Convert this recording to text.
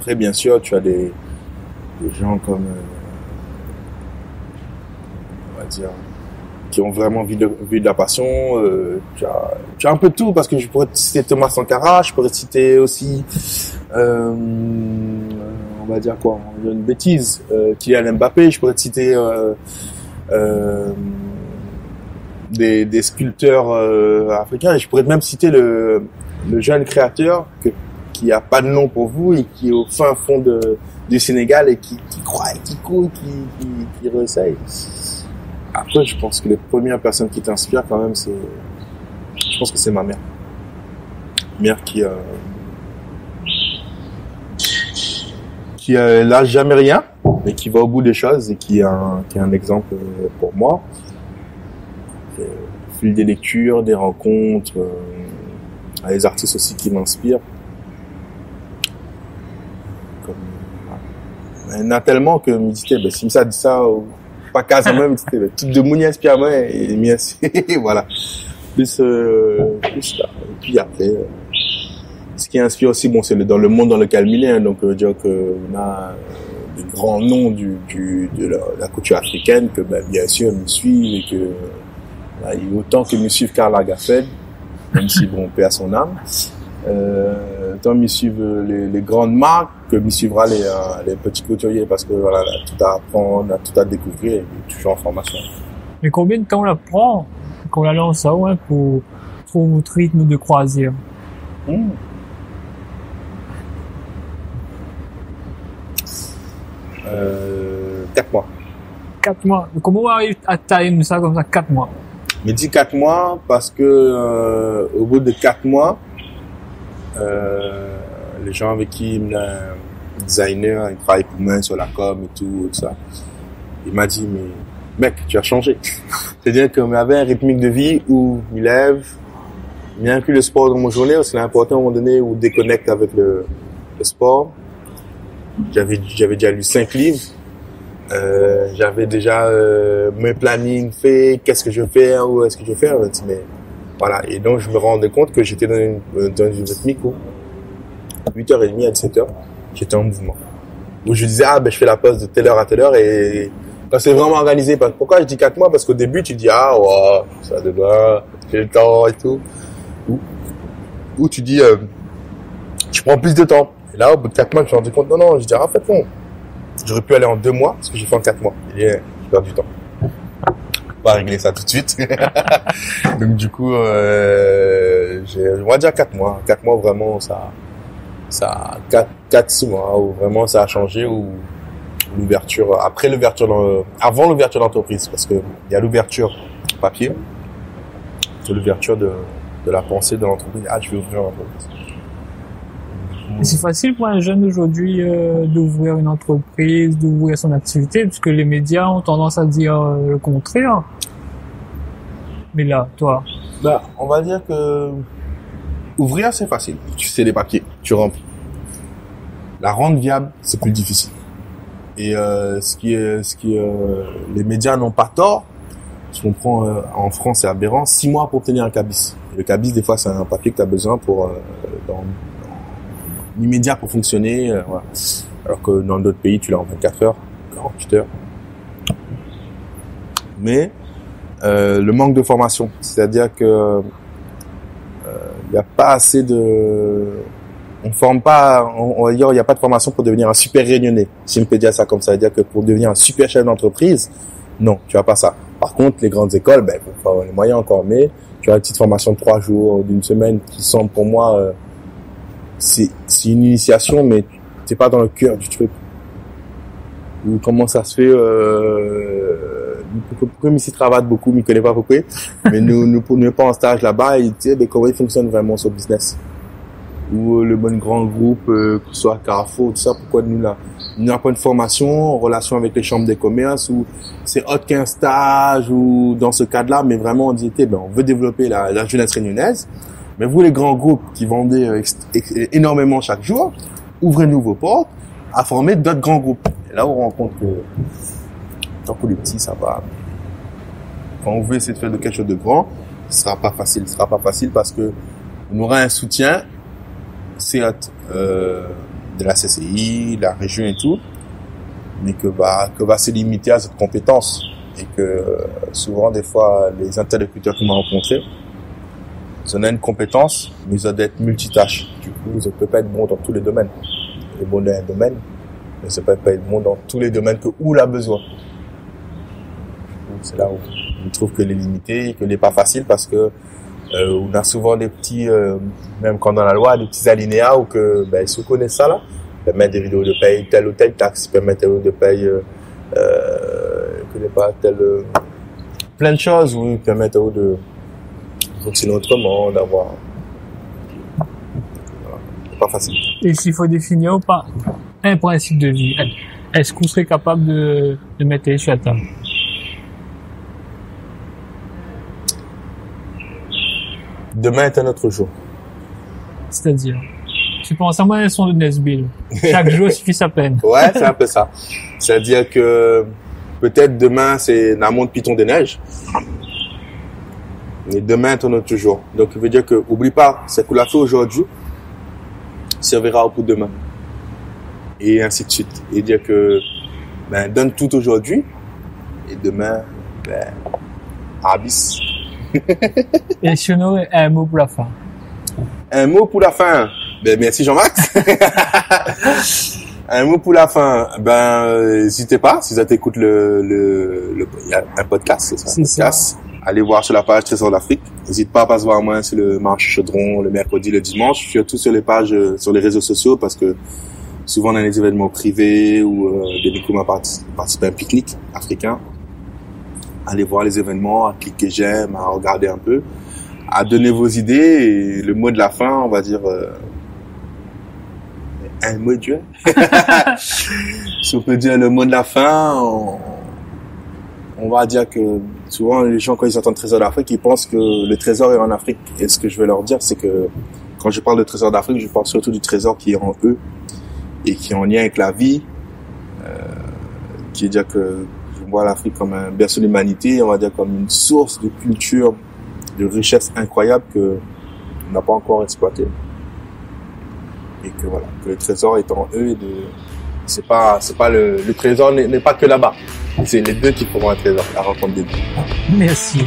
Après, bien sûr, tu as des gens comme, on va dire, qui ont vraiment vu de la passion. Tu as un peu de tout, parce que je pourrais te citer Thomas Sankara, je pourrais te citer aussi, on va dire quoi, une bêtise, Kylian Mbappé, je pourrais te citer des sculpteurs africains, et je pourrais même citer le jeune créateur qui a pas de nom pour vous et qui est au fin fond du Sénégal et qui croit, et qui court, qui réessaye. Après, je pense que les premières personnes qui t'inspirent quand même, je pense que c'est ma mère. Mère qui lâche jamais rien, mais qui va au bout des choses et qui est un exemple pour moi. Au fil des lectures, des rencontres, les artistes aussi qui m'inspirent. Il y en a tellement que me disait, si me ça dit ça, pas qu'à ça même, tout de mon inspire moi et voilà. Plus là. Et puis après, ce qui inspire aussi, bon, c'est dans le monde dans lequel il est, hein, donc dire que on a des grands noms de la culture africaine que bien sûr me suivent, et que il y a autant que me suivent Karl Lagerfeld, même si bon, paix à son âme. Tant me suivent les grandes marques que me suivra les petits couturiers, parce que voilà, là, tout à apprendre, tout à découvrir, et toujours en formation. Mais combien de temps on prend quand on lance ça, ouais, pour trouver votre rythme de croisière? 4 mois. 4 mois. Comment on arrive à time ça comme ça, 4 mois? Mais dis 4 mois parce que au bout de 4 mois, les gens avec qui le designer, il travaille pour moi sur la com et tout ça, il m'a dit, mais mec, tu as changé. C'est-à-dire qu'on avait un rythmique de vie où il lève, il inclut le sport dans mon journée, parce qu'il est important à un moment donné où déconnecte avec le sport. J'avais déjà lu 5 livres. J'avais déjà mes plannings faits, qu'est-ce que je veux faire, où est-ce que je veux faire, mais voilà. Et donc je me rendais compte que j'étais dans une rythmique où 8h30 à 17h, j'étais en mouvement. Où je disais, je fais la pause de telle heure à telle heure, et quand c'est vraiment organisé, pourquoi je dis 4 mois? Parce qu'au début, tu dis, ça demain, j'ai le temps et tout. Ou tu dis, je prends plus de temps. Et là, au bout de 4 mois, je me suis rendu compte, non, je dis, en fait, non. J'aurais pu aller en 2 mois, parce que j'ai fait en 4 mois. Et j'ai perdu du temps. Pas régler ça tout de suite. Donc, du coup, on va dire 4 mois. 4 mois, vraiment, 4-6 mois, où vraiment ça a changé, où l'ouverture, avant l'ouverture d'entreprise, parce que il y a l'ouverture papier, c'est l'ouverture de la pensée de l'entreprise. Je vais ouvrir l'entreprise. C'est facile pour un jeune aujourd'hui d'ouvrir une entreprise, d'ouvrir son activité, puisque les médias ont tendance à dire le contraire. Mais là, toi? On va dire que ouvrir, c'est facile. Tu sais les papiers, tu remplis. La rendre viable, c'est plus difficile. Et les médias n'ont pas tort. Si on prend en France, c'est aberrant, 6 mois pour obtenir un cabis. Et le cabis, des fois, c'est un papier que tu as besoin pour dans l'immédiat pour fonctionner. Voilà. Alors que dans d'autres pays, tu l'as en 24 heures, 48 heures. Mais le manque de formation, c'est-à-dire que il n'y a pas assez on forme pas, on va dire, il n'y a pas de formation pour devenir un super réunionnais. Si on peut dire ça comme ça, c'est-à-dire que pour devenir un super chef d'entreprise, non, tu as pas ça. Par contre, les grandes écoles, faut avoir les moyens encore, mais tu as une petite formation de 3 jours, d'une semaine, qui semble pour moi, c'est une initiation, mais t'es pas dans le cœur du truc. Ou comment ça se fait, pourquoi m'y travaille beaucoup, m'y connaît pas pourquoi, mais nous pas en stage là-bas, et tu sais, comment il fonctionne vraiment ce business. Ou le bon grand groupe, que ce soit Carrefour, tout ça, pourquoi nous n'avons pas une formation en relation avec les chambres des commerces, ou c'est autre qu'un stage, ou dans ce cadre-là, mais vraiment on dit, on veut développer la jeunesse réunionnaise, mais vous les grands groupes qui vendez énormément chaque jour, ouvrez-nous vos portes à former d'autres grands groupes. Et là on rend compte que tant que les petits, ça va. Quand on veut essayer de faire quelque chose de grand, ce sera pas facile. Ce sera pas facile parce que on aura un soutien, certes, de la CCI, la région et tout, mais que va se limiter à cette compétence. Et que souvent, des fois, les interlocuteurs qu'on m'a rencontrés, ils ont une compétence, mais ils ont d'être multitâches. Du coup, ils ne peuvent pas être bons dans tous les domaines. Ils sont bons dans un domaine, mais ils ne peuvent pas être bons dans tous les domaines où il a besoin. C'est là où on trouve que les limité, que n'est pas facile parce que on a souvent des petits, même quand dans la loi, des petits alinéas où que ils se connaissent ça là, ils permettent des vidéos de paye telle ou telle taxe, ils permettent de paye pas plein de choses où ils permettent de fonctionner autrement, d'avoir. Voilà. C'est pas facile. Et s'il faut définir ou pas un principe de vie, est-ce qu'on serait capable de mettre les sur la table? Demain est un autre jour. C'est-à-dire, tu penses à moi un son de Nesbill. Chaque jour suffit sa peine. Ouais, c'est un peu ça. C'est-à-dire que peut-être demain c'est un monde Python des neiges. Et demain est un autre jour. Donc, ça veut dire que, oublie pas, ce qu'on a fait aujourd'hui servira au bout de demain. Et ainsi de suite. Et dire que, donne tout aujourd'hui. Et demain, abysse. Et si on aurait un mot pour la fin? Un mot pour la fin. Merci Jean-Max. Un mot pour la fin. N'hésitez pas, si vous t'écoutes il y a un podcast, c'est ça? C'est ça. Allez voir sur la page Trésor d'Afrique. N'hésite pas à passer voir moi sur le marché Chaudron, le mercredi, le dimanche. Surtout sur les pages, sur les réseaux sociaux, parce que souvent on a des événements privés ou des découvertes participer à un pique-nique africain. Allez voir les événements, à cliquer j'aime, à regarder un peu, à donner vos idées. Et le mot de la fin, on va dire un mot de Dieu. Si on peut dire le mot de la fin, on va dire que souvent les gens, quand ils entendent Trésor d'Afrique, ils pensent que le trésor est en Afrique. Et ce que je veux leur dire, c'est que quand je parle de Trésor d'Afrique, je parle surtout du trésor qui est en eux et qui est en lien avec la vie, qui est dire que je vois l'Afrique comme un berceau de l'humanité, on va dire comme une source de culture, de richesse incroyable que on n'a pas encore exploité. Et que voilà, que le trésor est en eux et c'est pas le trésor n'est pas que là-bas. C'est les deux qui feront un trésor, la rencontre des deux. Merci.